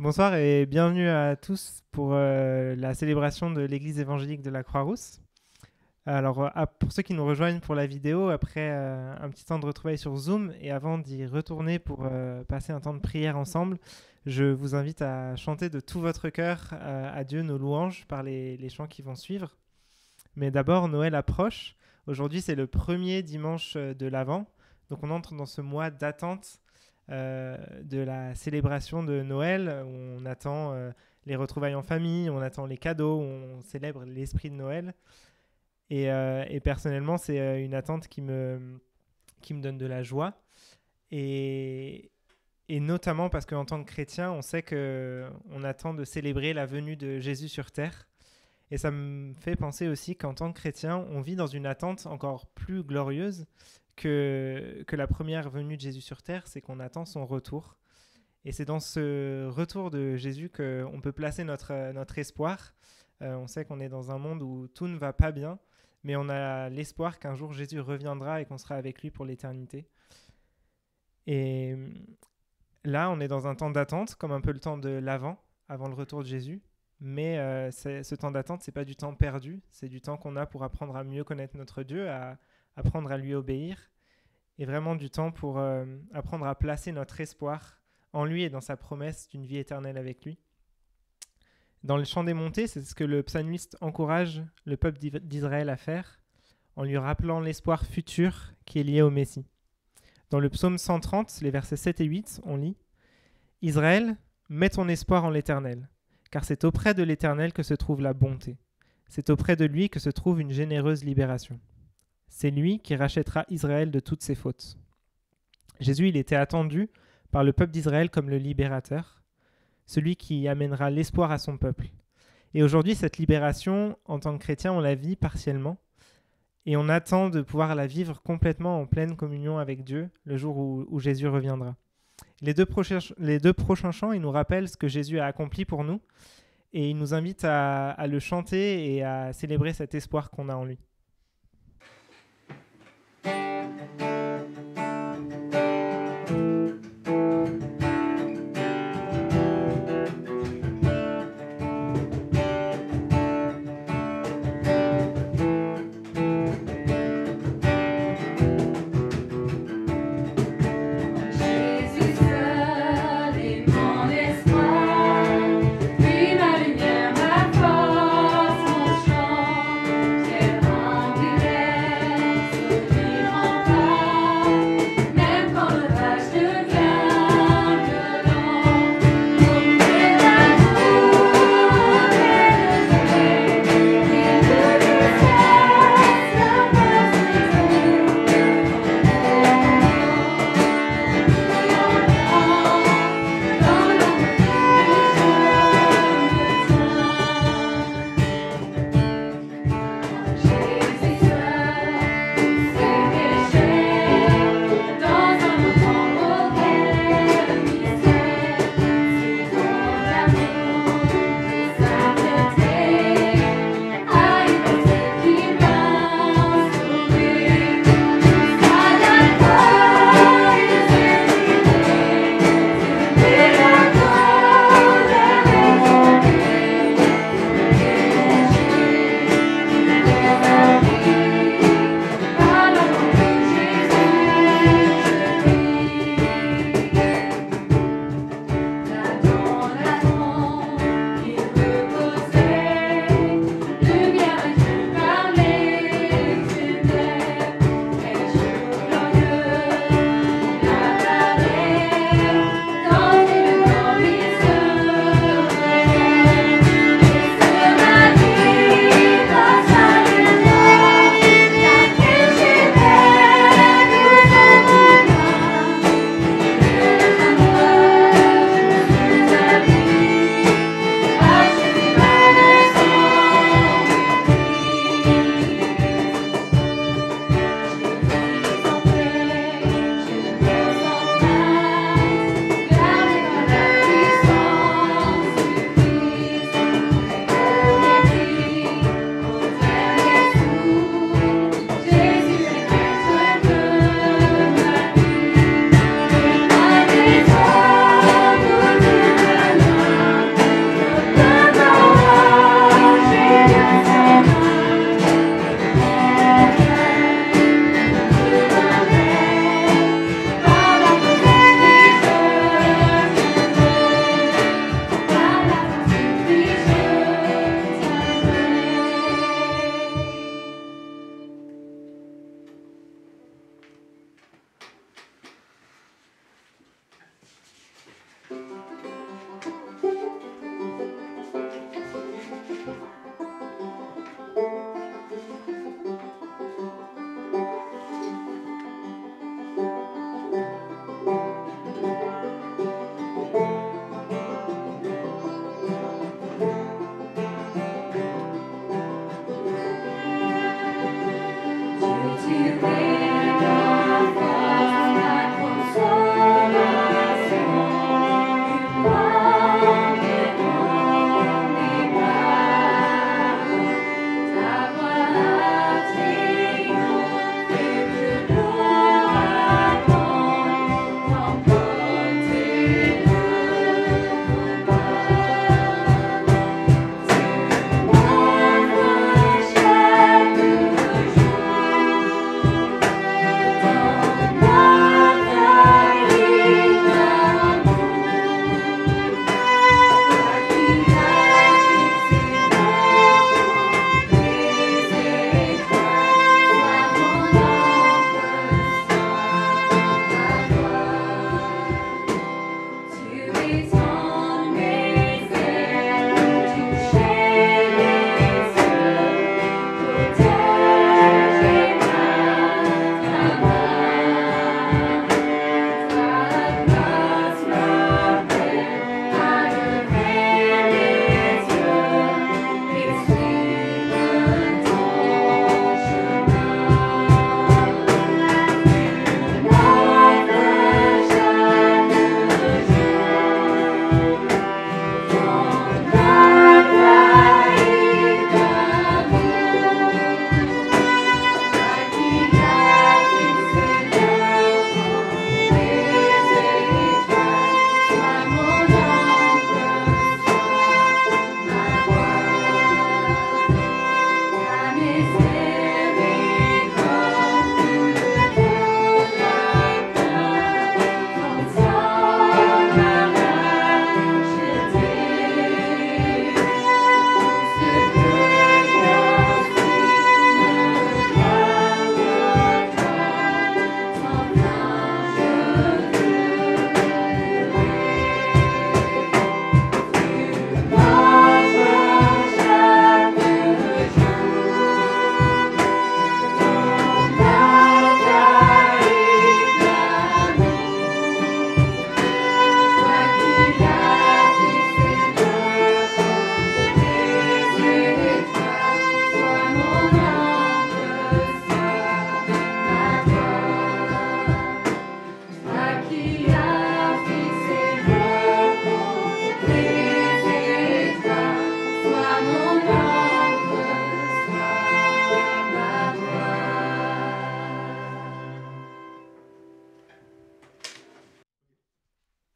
Bonsoir et bienvenue à tous pour la célébration de l'Église évangélique de la Croix-Rousse. Alors, pour ceux qui nous rejoignent pour la vidéo, après un petit temps de retrouvailles sur Zoom et avant d'y retourner pour passer un temps de prière ensemble, je vous invite à chanter de tout votre cœur à Dieu nos louanges par les chants qui vont suivre. Mais d'abord, Noël approche. Aujourd'hui, c'est le premier dimanche de l'Avent. Donc, on entre dans ce mois d'attente de la célébration de Noël, où on attend les retrouvailles en famille, on attend les cadeaux, on célèbre l'esprit de Noël. Et personnellement, c'est une attente qui me donne de la joie. Et, et notamment parce qu'en tant que chrétien, on sait qu'on attend de célébrer la venue de Jésus sur terre. Et ça me fait penser aussi qu'en tant que chrétien, on vit dans une attente encore plus glorieuse que la première venue de Jésus sur terre, c'est qu'on attend son retour. Et c'est dans ce retour de Jésus qu'on peut placer notre espoir. On sait qu'on est dans un monde où tout ne va pas bien, mais on a l'espoir qu'un jour Jésus reviendra et qu'on sera avec lui pour l'éternité. Et là, on est dans un temps d'attente, comme un peu le temps de l'avant, avant le retour de Jésus. Mais ce temps d'attente, c'est pas du temps perdu, c'est du temps qu'on a pour apprendre à mieux connaître notre Dieu, à apprendre à lui obéir, et vraiment du temps pour apprendre à placer notre espoir en lui et dans sa promesse d'une vie éternelle avec lui. Dans le chant des montées, c'est ce que le psalmiste encourage le peuple d'Israël à faire, en lui rappelant l'espoir futur qui est lié au Messie. Dans le psaume 130, les versets 7 et 8, on lit « Israël, mets ton espoir en l'Éternel, car c'est auprès de l'Éternel que se trouve la bonté. C'est auprès de lui que se trouve une généreuse libération. C'est lui qui rachètera Israël de toutes ses fautes. » Jésus, il était attendu par le peuple d'Israël comme le libérateur, celui qui amènera l'espoir à son peuple. Et aujourd'hui, cette libération, en tant que chrétien, on la vit partiellement, et on attend de pouvoir la vivre complètement en pleine communion avec Dieu le jour où Jésus reviendra. Les deux prochains chants, ils nous rappellent ce que Jésus a accompli pour nous, et ils nous invitent à le chanter et à célébrer cet espoir qu'on a en lui.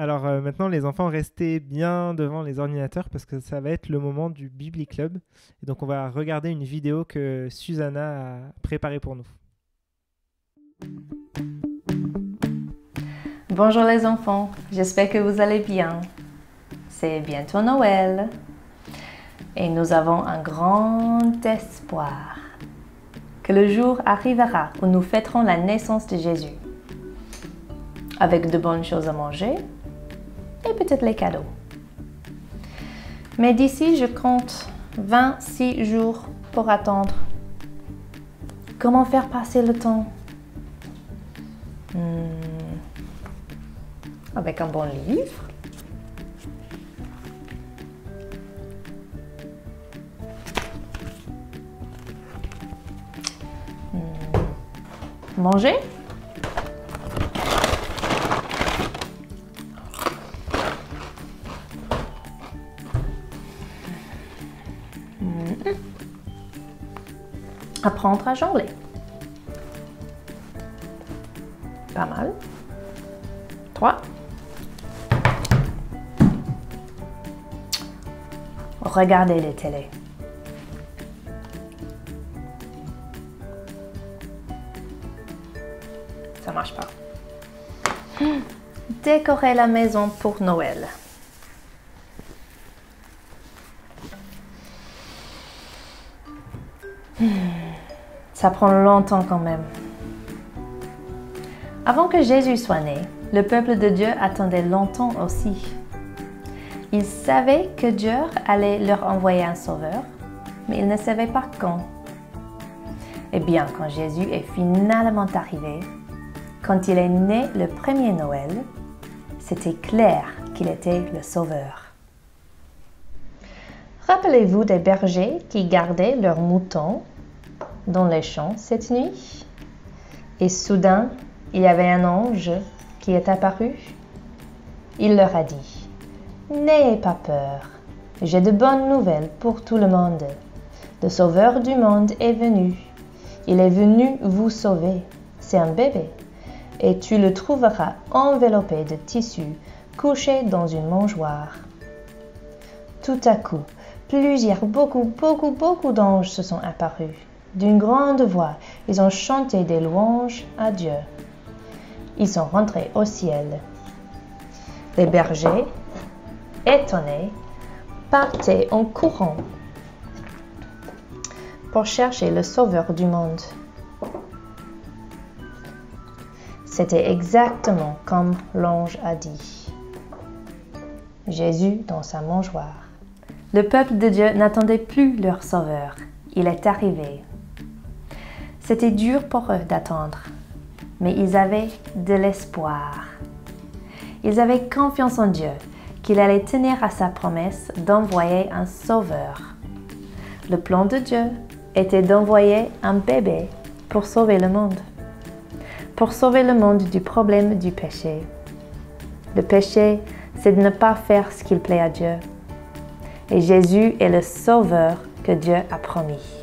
Alors maintenant, les enfants, restez bien devant les ordinateurs parce que ça va être le moment du Bibli Club. Et donc, on va regarder une vidéo que Susanna a préparée pour nous. Bonjour les enfants, j'espère que vous allez bien. C'est bientôt Noël et nous avons un grand espoir que le jour arrivera où nous fêterons la naissance de Jésus avec de bonnes choses à manger et peut-être les cadeaux. Mais d'ici, je compte 26 jours pour attendre. Comment faire passer le temps? Avec un bon livre. Manger. Apprendre à jongler. Pas mal. 3. Regarder les télés. Ça marche pas. Décorer la maison pour Noël. Ça prend longtemps quand même. Avant que Jésus soit né, le peuple de Dieu attendait longtemps aussi. Ils savaient que Dieu allait leur envoyer un sauveur, mais ils ne savaient pas quand. Eh bien, quand Jésus est finalement arrivé, quand il est né le premier Noël, c'était clair qu'il était le sauveur. Rappelez-vous des bergers qui gardaient leurs moutons dans les champs cette nuit? Et soudain, il y avait un ange qui est apparu. Il leur a dit: « N'ayez pas peur, j'ai de bonnes nouvelles pour tout le monde. Le Sauveur du monde est venu. Il est venu vous sauver. C'est un bébé. Et tu le trouveras enveloppé de tissu, couché dans une mangeoire. » Tout à coup, beaucoup d'anges se sont apparus. D'une grande voix, ils ont chanté des louanges à Dieu. Ils sont rentrés au ciel. Les bergers, étonnés, partaient en courant pour chercher le Sauveur du monde. C'était exactement comme l'ange a dit. Jésus dans sa mangeoire. Le peuple de Dieu n'attendait plus leur Sauveur. Il est arrivé. C'était dur pour eux d'attendre, mais ils avaient de l'espoir. Ils avaient confiance en Dieu, qu'il allait tenir à sa promesse d'envoyer un sauveur. Le plan de Dieu était d'envoyer un bébé pour sauver le monde. Pour sauver le monde du problème du péché. Le péché, c'est de ne pas faire ce qu'il plaît à Dieu. Et Jésus est le sauveur que Dieu a promis.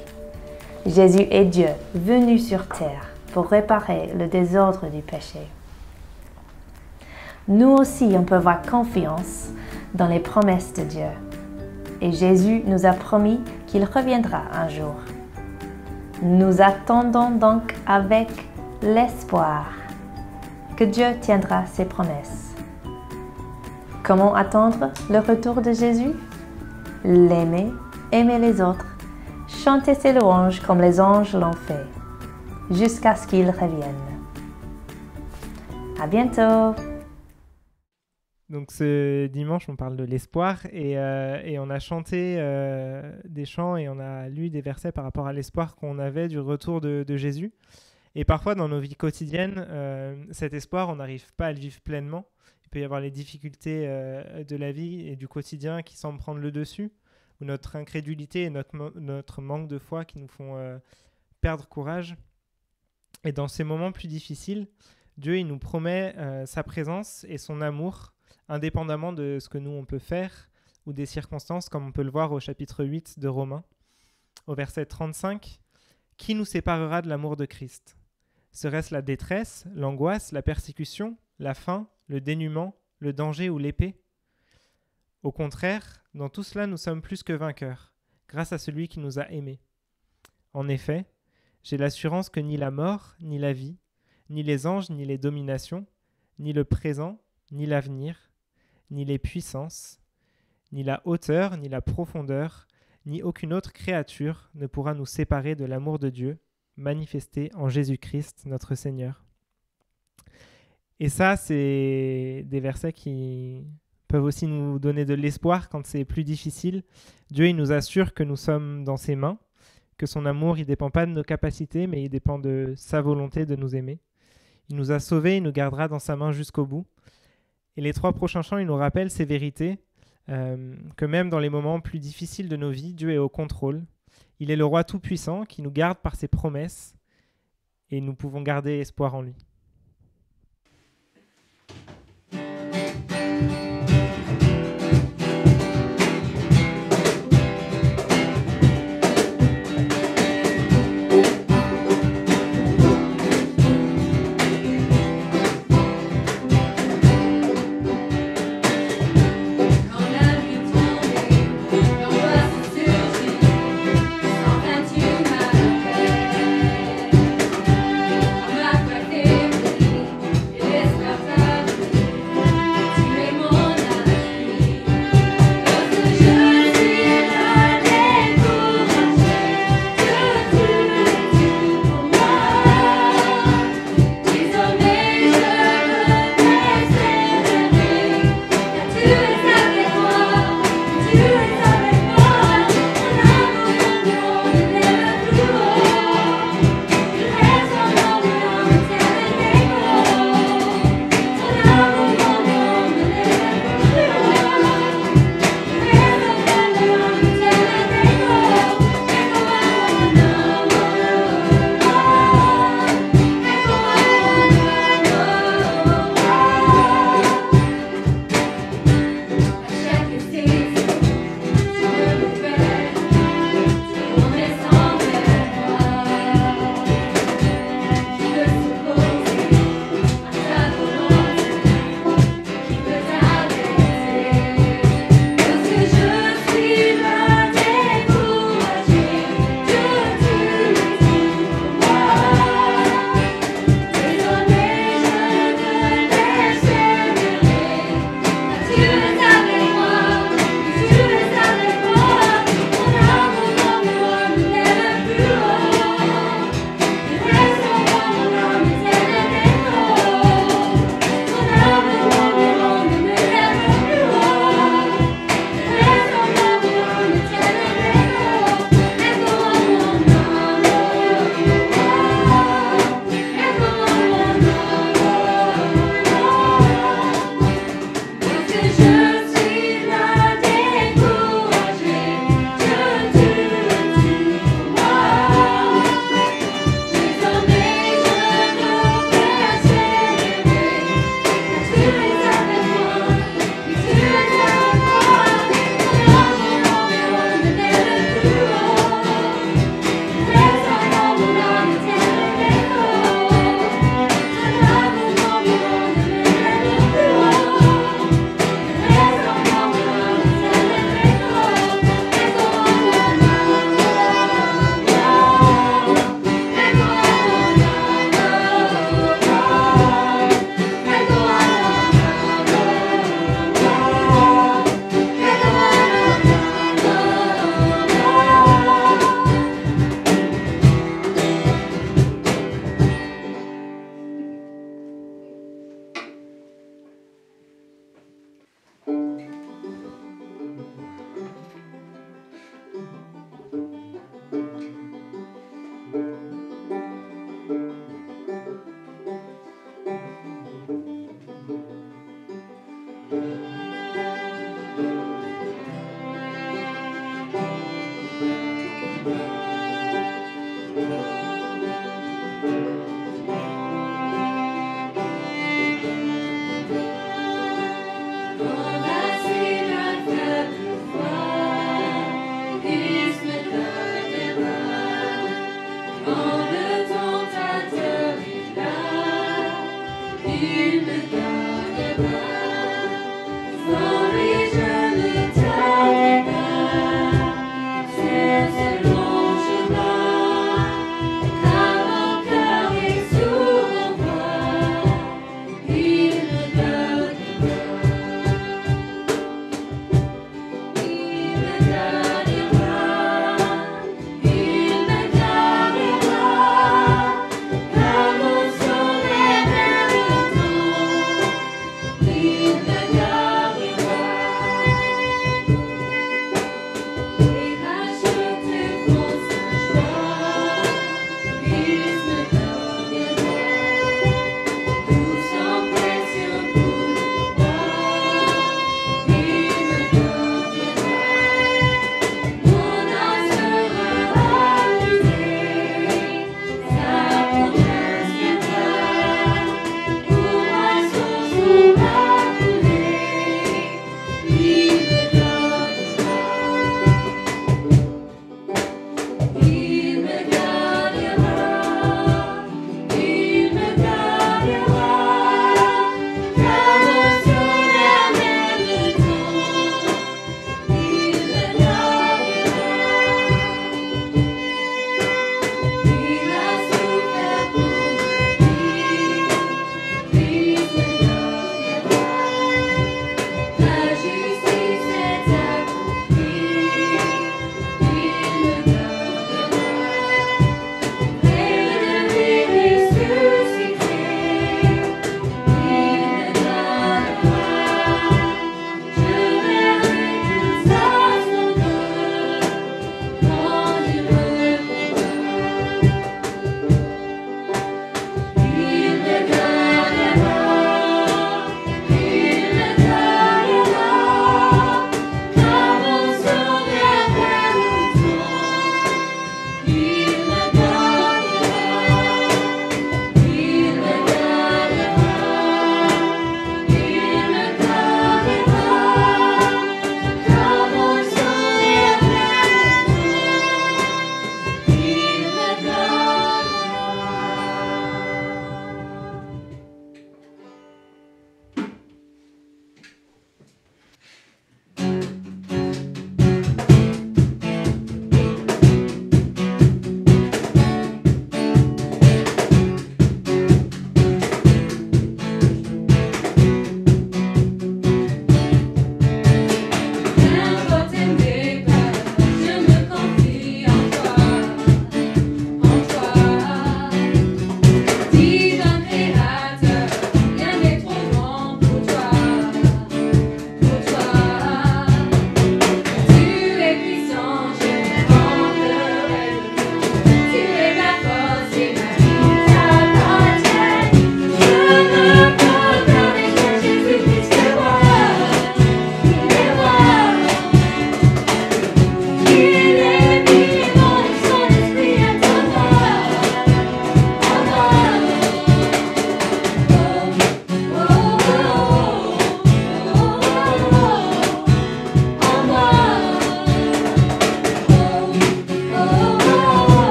Jésus est Dieu venu sur terre pour réparer le désordre du péché. Nous aussi, on peut avoir confiance dans les promesses de Dieu. Et Jésus nous a promis qu'il reviendra un jour. Nous attendons donc avec l'espoir que Dieu tiendra ses promesses. Comment attendre le retour de Jésus? L'aimer, aimer les autres, chanter ses louanges comme les anges l'ont fait, jusqu'à ce qu'il revienne. À bientôt! Donc ce dimanche, on parle de l'espoir et on a chanté des chants et on a lu des versets par rapport à l'espoir qu'on avait du retour de Jésus. Et parfois, dans nos vies quotidiennes, cet espoir, on n'arrive pas à le vivre pleinement. Il peut y avoir les difficultés de la vie et du quotidien qui semblent prendre le dessus, ou notre incrédulité et notre manque de foi qui nous font perdre courage. Et dans ces moments plus difficiles, Dieu il nous promet sa présence et son amour, indépendamment de ce que nous on peut faire ou des circonstances, comme on peut le voir au chapitre 8 de Romains. Au verset 35, « Qui nous séparera de l'amour de Christ ? Serait-ce la détresse, l'angoisse, la persécution, la faim, le dénuement, le danger ou l'épée? Au contraire, dans tout cela, nous sommes plus que vainqueurs, grâce à celui qui nous a aimés. En effet, j'ai l'assurance que ni la mort, ni la vie, ni les anges, ni les dominations, ni le présent, ni l'avenir, ni les puissances, ni la hauteur, ni la profondeur, ni aucune autre créature ne pourra nous séparer de l'amour de Dieu, manifesté en Jésus-Christ, notre Seigneur. Et ça, c'est des versets qui peuvent aussi nous donner de l'espoir quand c'est plus difficile. Dieu, il nous assure que nous sommes dans ses mains, que son amour, il ne dépend pas de nos capacités, mais il dépend de sa volonté de nous aimer. Il nous a sauvés, il nous gardera dans sa main jusqu'au bout. Et les 3 prochains chants, ils nous rappellent ces vérités, que même dans les moments plus difficiles de nos vies, Dieu est au contrôle. Il est le roi tout-puissant qui nous garde par ses promesses et nous pouvons garder espoir en lui.